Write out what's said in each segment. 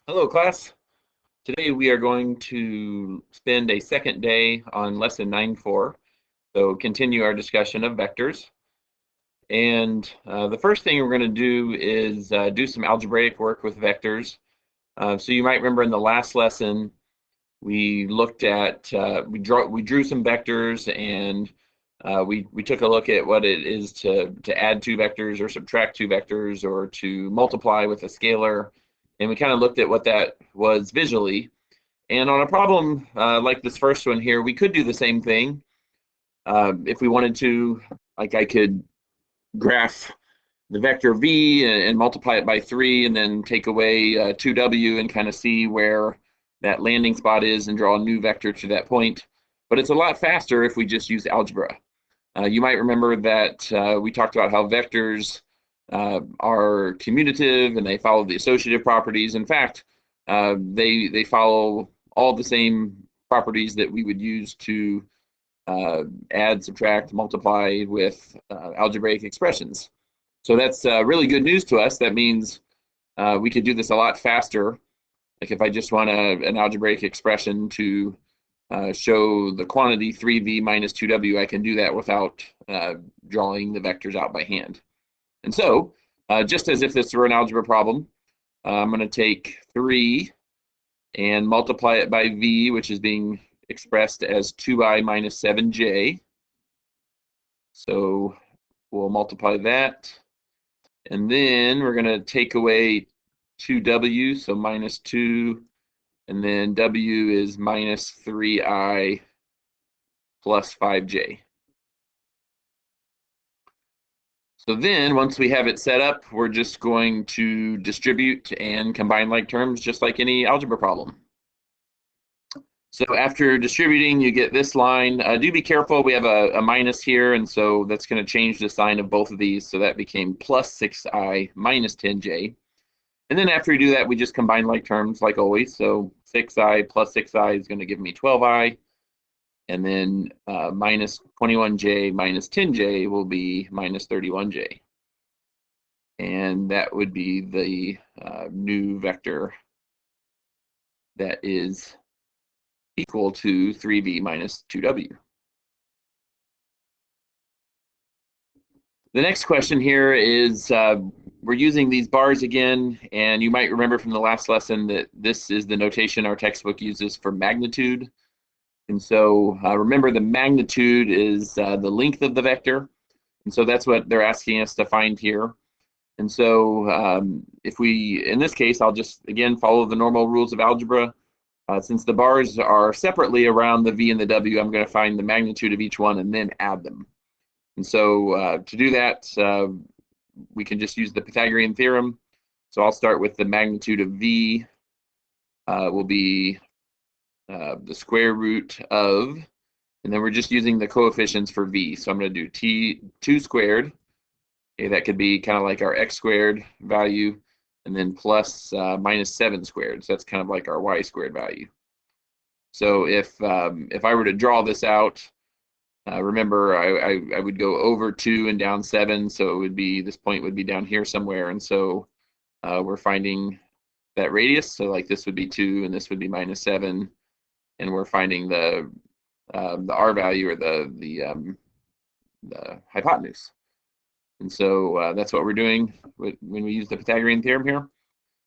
Hello, class. Today we are going to spend a second day on lesson 9.4. So continue our discussion of vectors. And the first thing we're going to do is do some algebraic work with vectors. So you might remember in the last lesson we looked at we drew some vectors, and we took a look at what it is to add two vectors or subtract two vectors or to multiply with a scalar, and we kind of looked at what that was visually. And on a problem like this first one here, we could do the same thing if we wanted to. Like, I could graph the vector v and multiply it by 3 and then take away 2w and kind of see where that landing spot is and draw a new vector to that point. But it's a lot faster if we just use algebra. You might remember that we talked about how vectors are commutative and they follow the associative properties. In fact, they follow all the same properties that we would use to add, subtract, multiply with algebraic expressions. So that's really good news to us. That means we could do this a lot faster. Like if I just want an algebraic expression to show the quantity 3v minus 2w, I can do that without drawing the vectors out by hand. And so, just as if this were an algebra problem, I'm going to take 3 and multiply it by v, which is being expressed as 2i minus 7j. So we'll multiply that. And then we're going to take away 2w, so minus 2, and then w is minus 3i plus 5j. So then once we have it set up, we're just going to distribute and combine like terms just like any algebra problem. So after distributing, you get this line. Do be careful, we have a minus here, and so that's going to change the sign of both of these. So that became plus 6i minus 10j. And then after we do that, we just combine like terms like always. So 6i plus 6i is going to give me 12i. And then minus 21j minus 10j will be minus 31j. And that would be the new vector that is equal to 3v minus 2w. The next question here is we're using these bars again, and you might remember from the last lesson that this is the notation our textbook uses for magnitude. And so remember, the magnitude is the length of the vector, and so that's what they're asking us to find here. And so if we, in this case, I'll just, again, follow the normal rules of algebra. Since the bars are separately around the v and the w, I'm going to find the magnitude of each one and then add them. And so to do that, we can just use the Pythagorean theorem. So I'll start with the magnitude of v will be the square root of, and then we're just using the coefficients for v. So I'm going to do 2 squared. Okay, that could be kind of like our x squared value, and then plus minus 7 squared. So that's kind of like our y squared value. So if I were to draw this out, remember I would go over 2 and down 7, so it would be, this point would be down here somewhere, and so we're finding that radius. So like this would be 2 and this would be minus 7, and we're finding the r value, or the hypotenuse. And so that's what we're doing when we use the Pythagorean theorem here.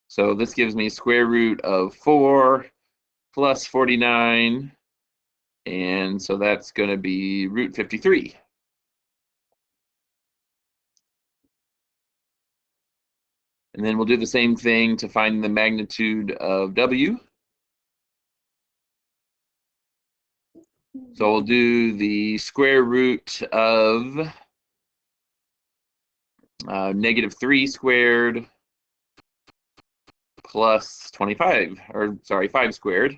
So this gives me square root of 4 plus 49, and so that's going to be root 53. And then we'll do the same thing to find the magnitude of w. So we'll do the square root of negative 3 squared plus 25, or sorry, 5 squared.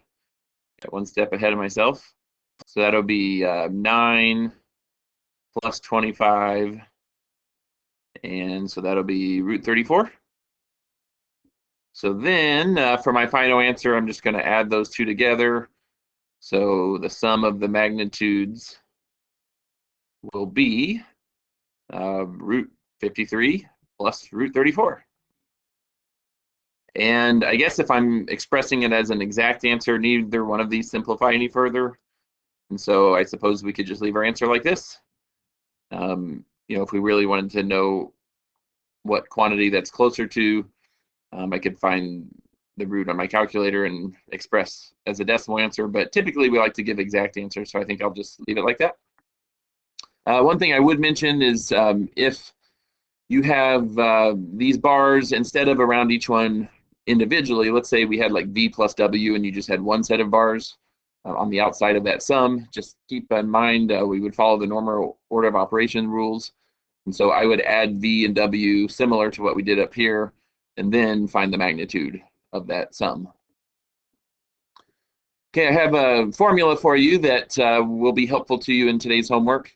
Got one step ahead of myself. So that'll be 9 plus 25, and so that'll be root 34. So then for my final answer, I'm just going to add those two together. So the sum of the magnitudes will be root 53 plus root 34. And I guess if I'm expressing it as an exact answer, neither one of these simplify any further. And so I suppose we could just leave our answer like this. If we really wanted to know what quantity that's closer to, I could find the root on my calculator and express as a decimal answer, but typically we like to give exact answers, so I think I'll just leave it like that. One thing I would mention is if you have these bars, instead of around each one individually, let's say we had like V plus W and you just had one set of bars on the outside of that sum, just keep in mind we would follow the normal order of operation rules. And so I would add V and W similar to what we did up here, and then find the magnitude of that sum. Okay, I have a formula for you that will be helpful to you in today's homework.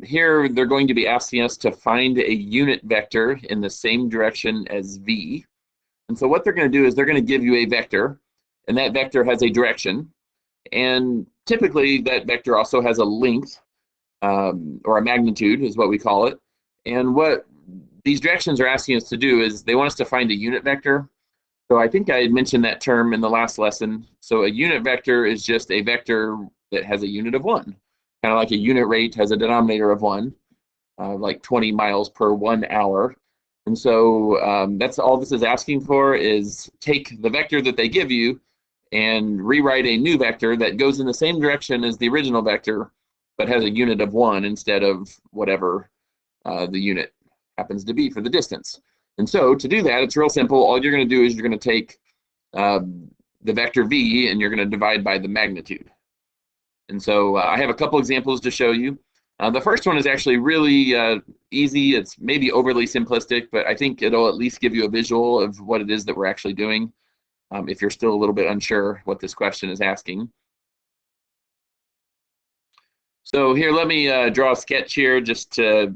Here, they're going to be asking us to find a unit vector in the same direction as V. And so what they're going to do is they're going to give you a vector, and that vector has a direction. And typically, that vector also has a length, or a magnitude is what we call it. And what these directions are asking us to do is they want us to find a unit vector. So I think I had mentioned that term in the last lesson. So a unit vector is just a vector that has a unit of 1. Kind of like a unit rate has a denominator of 1, like 20 miles per 1 hour. And so that's all this is asking for, is take the vector that they give you and rewrite a new vector that goes in the same direction as the original vector, but has a unit of 1 instead of whatever the unit happens to be for the distance. And so to do that, it's real simple. All you're going to do is you're going to take the vector V and you're going to divide by the magnitude. And so I have a couple examples to show you. The first one is actually really easy. It's maybe overly simplistic, but I think it'll at least give you a visual of what it is that we're actually doing, if you're still a little bit unsure what this question is asking. So here, let me draw a sketch here just to,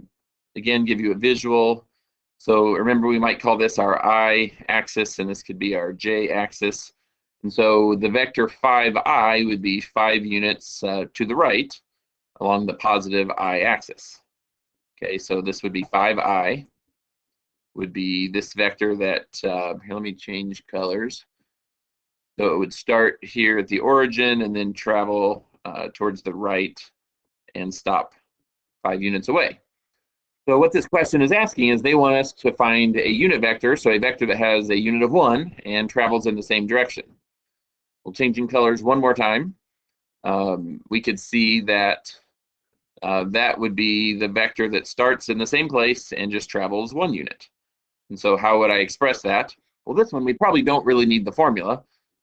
again, give you a visual. So remember, we might call this our I-axis, and this could be our J-axis. And so the vector 5I would be 5 units to the right along the positive I-axis. Okay, so this would be 5I, would be this vector that, here, let me change colors. So it would start here at the origin and then travel towards the right and stop 5 units away. So what this question is asking is they want us to find a unit vector, so a vector that has a unit of 1 and travels in the same direction. We'll change in colors one more time. We could see that that would be the vector that starts in the same place and just travels 1 unit. And so how would I express that? Well, this one, we probably don't really need the formula.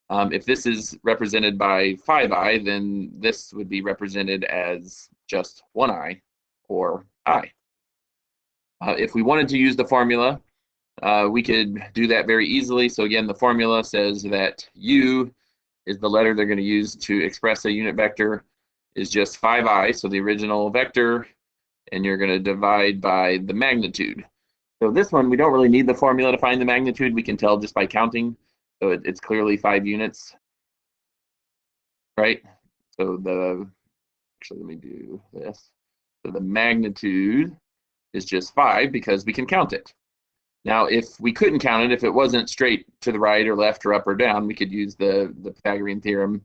If this is represented by 5I, then this would be represented as just 1I, or I. If we wanted to use the formula, we could do that very easily. So again, the formula says that U is the letter they're going to use to express a unit vector is just 5I, so the original vector, and you're going to divide by the magnitude. So this one, we don't really need the formula to find the magnitude. We can tell just by counting. So it's clearly 5 units, right? So actually, let me do this. So the magnitude is just 5 because we can count it. Now, if we couldn't count it, if it wasn't straight to the right or left or up or down, we could use the Pythagorean theorem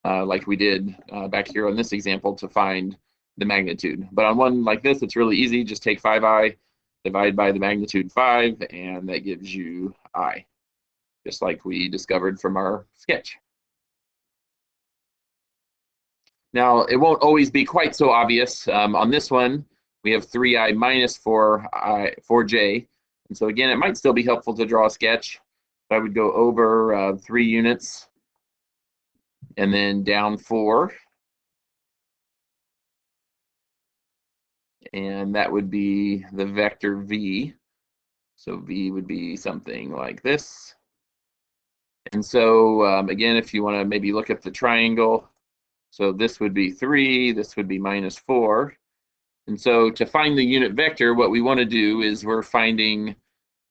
like we did back here on this example to find the magnitude. But on one like this, it's really easy. Just take 5I, divide by the magnitude 5, and that gives you I, just like we discovered from our sketch. Now, it won't always be quite so obvious. On this one, we have 3I minus 4J. And so again, it might still be helpful to draw a sketch. I would go over 3 units and then down 4. And that would be the vector V. So V would be something like this. And so again, if you want to maybe look at the triangle, so this would be 3, this would be minus 4. And so to find the unit vector, what we want to do is we're finding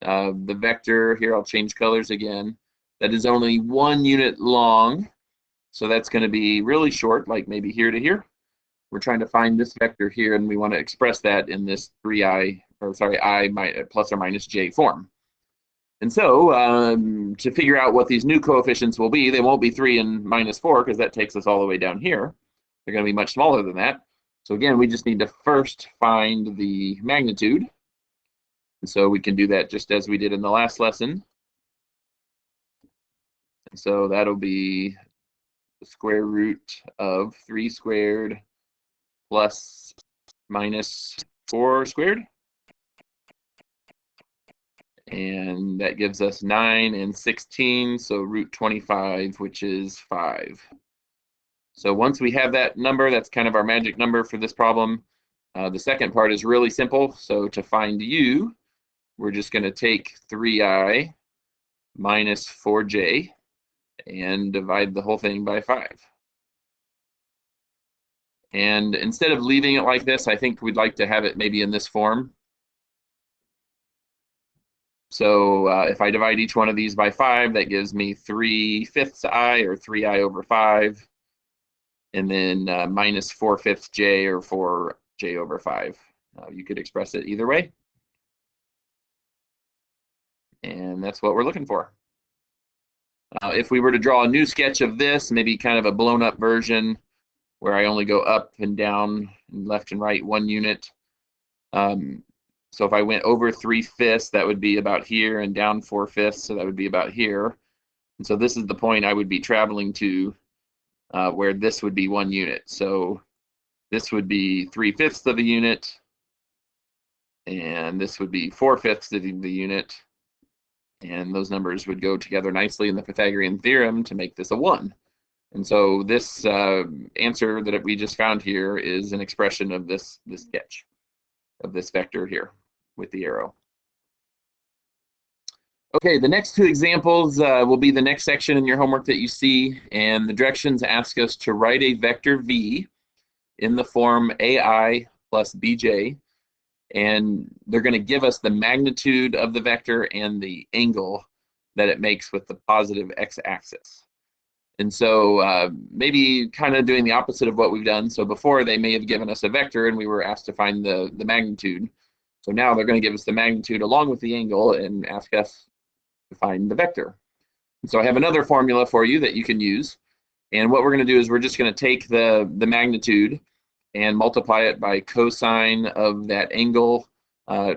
the vector, here I'll change colors again, that is only 1 unit long. So that's going to be really short, like maybe here to here. We're trying to find this vector here, and we want to express that in this I plus or minus j form. And so to figure out what these new coefficients will be, they won't be 3 and minus 4 because that takes us all the way down here. They're going to be much smaller than that. So again, we just need to first find the magnitude. And so we can do that just as we did in the last lesson. And so that'll be the square root of 3 squared plus minus 4 squared. And that gives us 9 and 16, so root 25, which is 5. So once we have that number, that's kind of our magic number for this problem. The second part is really simple. So to find u, we're just going to take 3i minus 4j and divide the whole thing by 5. And instead of leaving it like this, I think we'd like to have it maybe in this form. So if I divide each one of these by 5, that gives me 3/5 I, or 3i over 5, and then minus 4/5 j, or 4j over 5. You could express it either way. And that's what we're looking for. If we were to draw a new sketch of this, maybe kind of a blown up version where I only go up and down and left and right 1 unit. So if I went over 3/5, that would be about here, and down 4/5, so that would be about here. And so this is the point I would be traveling to where this would be 1 unit. So this would be 3/5 of a unit, and this would be 4/5 of the unit. And those numbers would go together nicely in the Pythagorean theorem to make this a 1. And so this answer that we just found here is an expression of this sketch of this vector here with the arrow. Okay, the next 2 examples will be the next section in your homework that you see, and the directions ask us to write a vector v in the form ai plus bj, and they're going to give us the magnitude of the vector and the angle that it makes with the positive x-axis. And so maybe kind of doing the opposite of what we've done. So before, they may have given us a vector and we were asked to find the magnitude. So now they're going to give us the magnitude along with the angle and ask us to find the vector. And so I have another formula for you that you can use. And what we're going to do is we're just going to take the magnitude and multiply it by cosine of that angle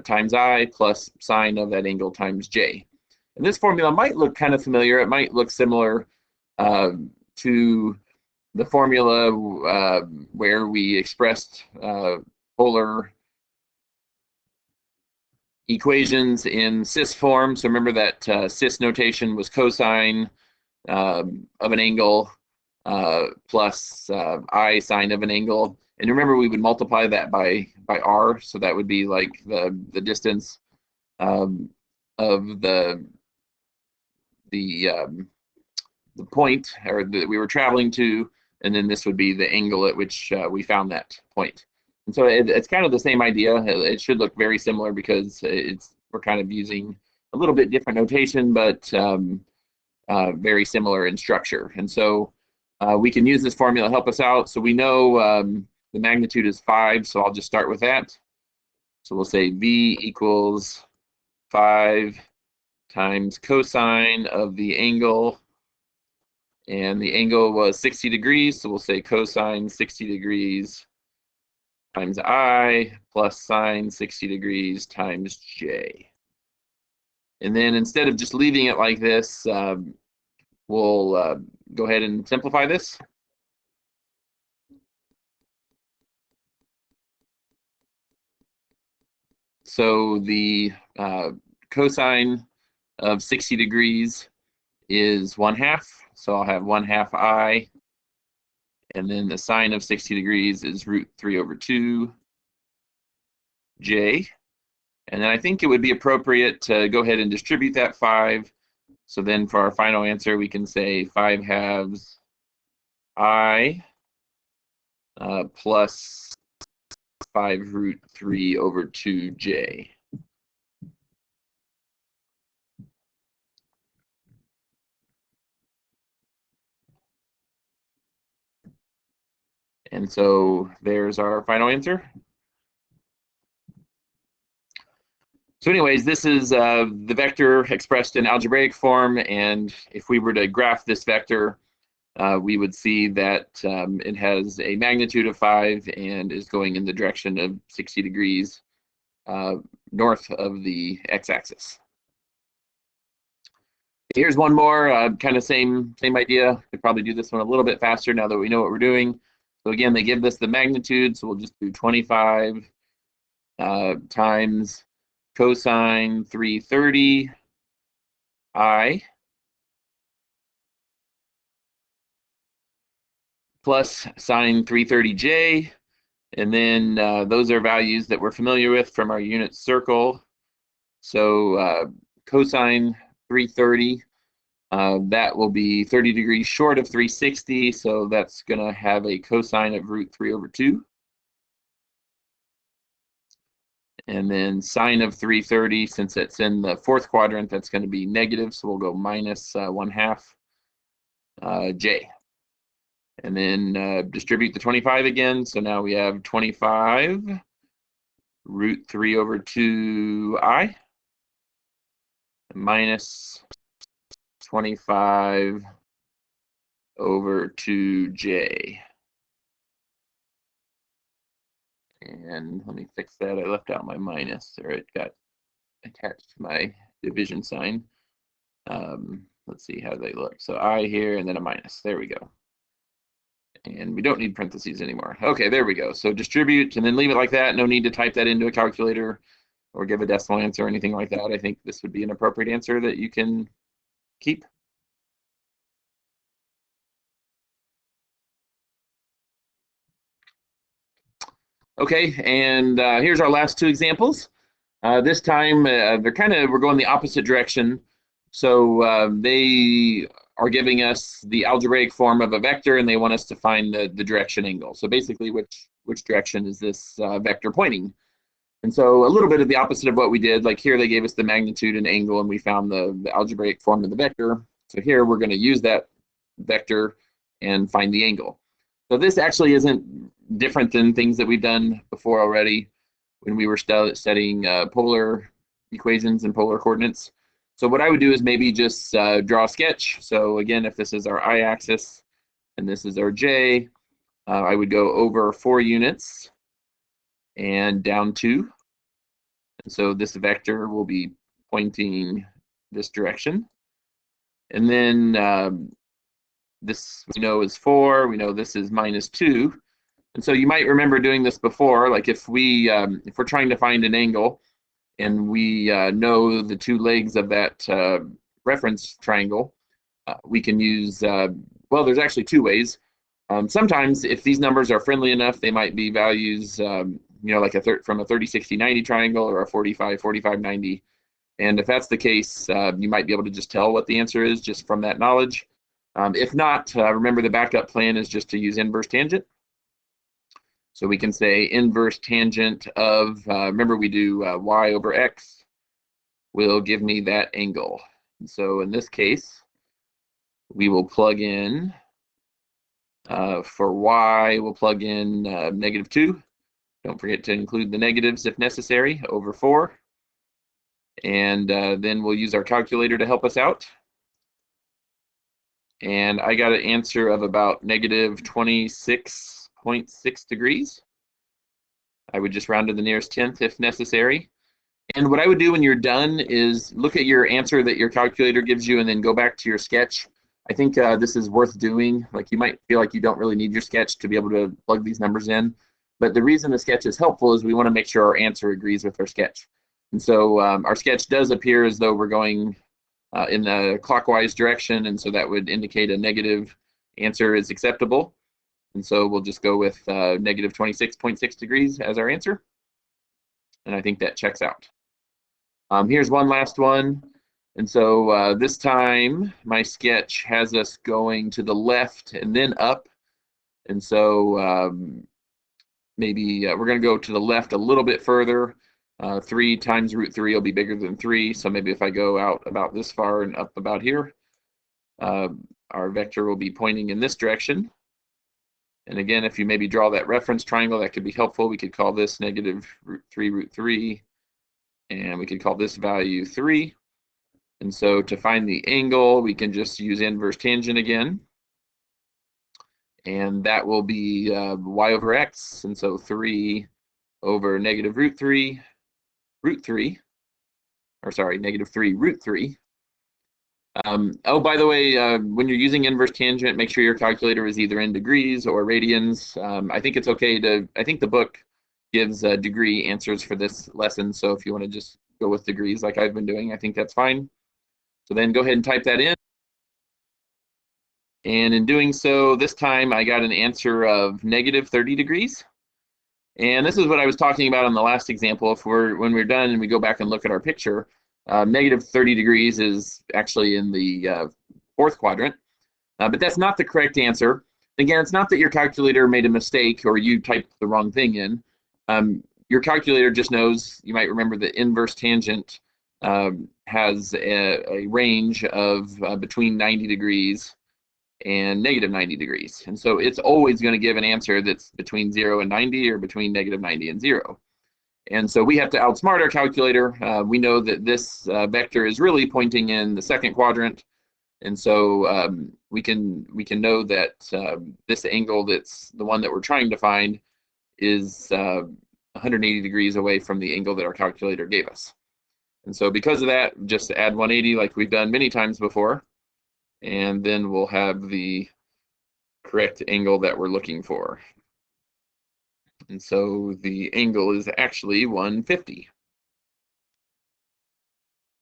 times I plus sine of that angle times j. And this formula might look kind of familiar. It might look similar to the formula where we expressed polar equations in cis form. So remember that cis notation was cosine of an angle plus I sine of an angle. And remember, we would multiply that by r, so that would be like the distance of the point that we were traveling to, and then this would be the angle at which we found that point. And so it's kind of the same idea. It should look very similar because we're kind of using a little bit different notation, but very similar in structure. And so we can use this formula to help us out. So we know the magnitude is 5, so I'll just start with that. So we'll say v equals 5 times cosine of the angle, and the angle was 60 degrees, so we'll say cosine 60 degrees times I plus sine 60 degrees times j. And then instead of just leaving it like this, we'll go ahead and simplify this. So the cosine of 60 degrees is 1/2. So I'll have 1/2 I. And then the sine of 60 degrees is root 3 over 2 j. And then I think it would be appropriate to go ahead and distribute that 5. So then for our final answer, we can say 5/2 I plus 5 root 3 over 2 j. And so there's our final answer. So anyways, this is the vector expressed in algebraic form, and if we were to graph this vector, we would see that it has a magnitude of 5 and is going in the direction of 60 degrees north of the x-axis. Here's one more, kind of same idea. Could probably do this one a little bit faster now that we know what we're doing. So again, they give us the magnitude, so we'll just do 25 times cosine 330 I plus sine 330j, and then those are values that we're familiar with from our unit circle. So cosine 330, that will be 30 degrees short of 360, so that's going to have a cosine of root 3 over 2. And then sine of 330, since it's in the fourth quadrant, that's going to be negative, so we'll go minus 1/2 j. And then distribute the 25 again, so now we have 25 root 3 over 2I minus 25 over 2j. And let me fix that. I left out my minus, or it got attached to my division sign. Let's see how they look. So I here and then a minus. There we go. And we don't need parentheses anymore. Okay, there we go. So distribute and then leave it like that. No need to type that into a calculator or give a decimal answer or anything like that. I think this would be an appropriate answer that you can keep. Okay, and here's our last two examples. This time we're going the opposite direction. So they are giving us the algebraic form of a vector, and they want us to find the direction angle. So basically, which direction is this vector pointing? And so a little bit of the opposite of what we did. Like here, they gave us the magnitude and angle, and we found the algebraic form of the vector. So here, we're going to use that vector and find the angle. So this actually isn't different than things that we've done before already when we were studying polar equations and polar coordinates. So what I would do is maybe just draw a sketch. So again, if this is our y-axis and this is our j, I would go over 4 units and down 2. And so this vector will be pointing this direction. And then this we know is 4. We know this is minus 2. And so you might remember doing this before. Like if we're trying to find an angle, and we know the 2 legs of that reference triangle, we can use, well, there's actually 2 ways. Sometimes if these numbers are friendly enough, they might be values, like from a 30, 60, 90 triangle or a 45, 45, 90. And if that's the case, you might be able to just tell what the answer is just from that knowledge. If not, remember the backup plan is just to use inverse tangent. So we can say inverse tangent of, remember we do y over x will give me that angle. And so in this case, we will plug in, for y, we'll plug in -2. Don't forget to include the negatives if necessary, over 4. And then we'll use our calculator to help us out. And I got an answer of about -26.6 degrees. I would just round to the nearest tenth if necessary. And what I would do when you're done is look at your answer that your calculator gives you and then go back to your sketch. I think this is worth doing. Like you might feel like you don't really need your sketch to be able to plug these numbers in. But the reason the sketch is helpful is we want to make sure our answer agrees with our sketch. And so our sketch does appear as though we're going in the clockwise direction, and so that would indicate a negative answer is acceptable. And so we'll just go with -26.6 degrees as our answer. And I think that checks out. Here's one last one. And so this time my sketch has us going to the left and then up. And so maybe we're going to go to the left a little bit further. 3 times √3 will be bigger than 3. So maybe if I go out about this far and up about here, our vector will be pointing in this direction. And again, if you maybe draw that reference triangle, that could be helpful. We could call this -√3 √3 and we could call this value 3. And so to find the angle, we can just use inverse tangent again. And that will be y over x. And so 3 over negative root 3, or sorry, negative 3 root 3. Oh, by the way, when you're using inverse tangent, make sure your calculator is either in degrees or radians. I think it's okay to, I think the book gives degree answers for this lesson. So if you want to just go with degrees like I've been doing, I think that's fine. So then go ahead and type that in. And in doing so, this time I got an answer of negative 30 degrees. And this is what I was talking about on the last example. When we're done and we go back and look at our picture, negative 30 degrees is actually in the fourth quadrant, but that's not the correct answer. Again, it's not that your calculator made a mistake or you typed the wrong thing in. Your calculator just knows, you might remember that inverse tangent has a range of between 90 degrees and negative 90 degrees. And so it's always going to give an answer that's between 0 and 90 or between negative 90 and 0. And so we have to outsmart our calculator. We know that this vector is really pointing in the second quadrant. And so we can know that this angle, that's the one that we're trying to find, is 180 degrees away from the angle that our calculator gave us. And so because of that, just add 180 like we've done many times before, and then we'll have the correct angle that we're looking for. And so the angle is actually 150.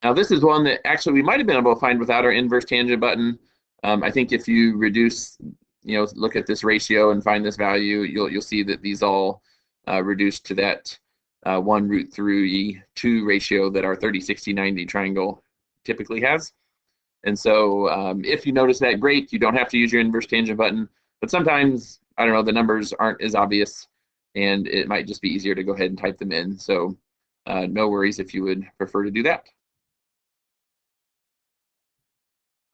Now this is one that actually we might have been able to find without our inverse tangent button. I think if you reduce, look at this ratio and find this value, you'll see that these all reduce to that 1 root 3 2 ratio that our 30, 60, 90 triangle typically has. And so if you notice that, great, you don't have to use your inverse tangent button, but sometimes, I don't know, the numbers aren't as obvious and it might just be easier to go ahead and type them in. So no worries if you would prefer to do that.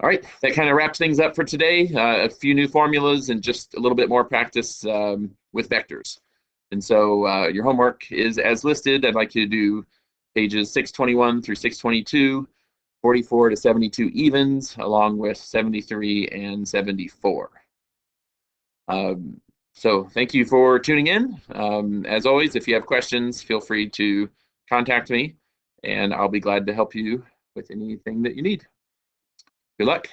All right, that kind of wraps things up for today. A few new formulas and just a little bit more practice with vectors. And so your homework is as listed. I'd like you to do pages 621 through 622, 44 to 72 evens, along with 73 and 74. So thank you for tuning in. As always, if you have questions, feel free to contact me, and I'll be glad to help you with anything that you need. Good luck.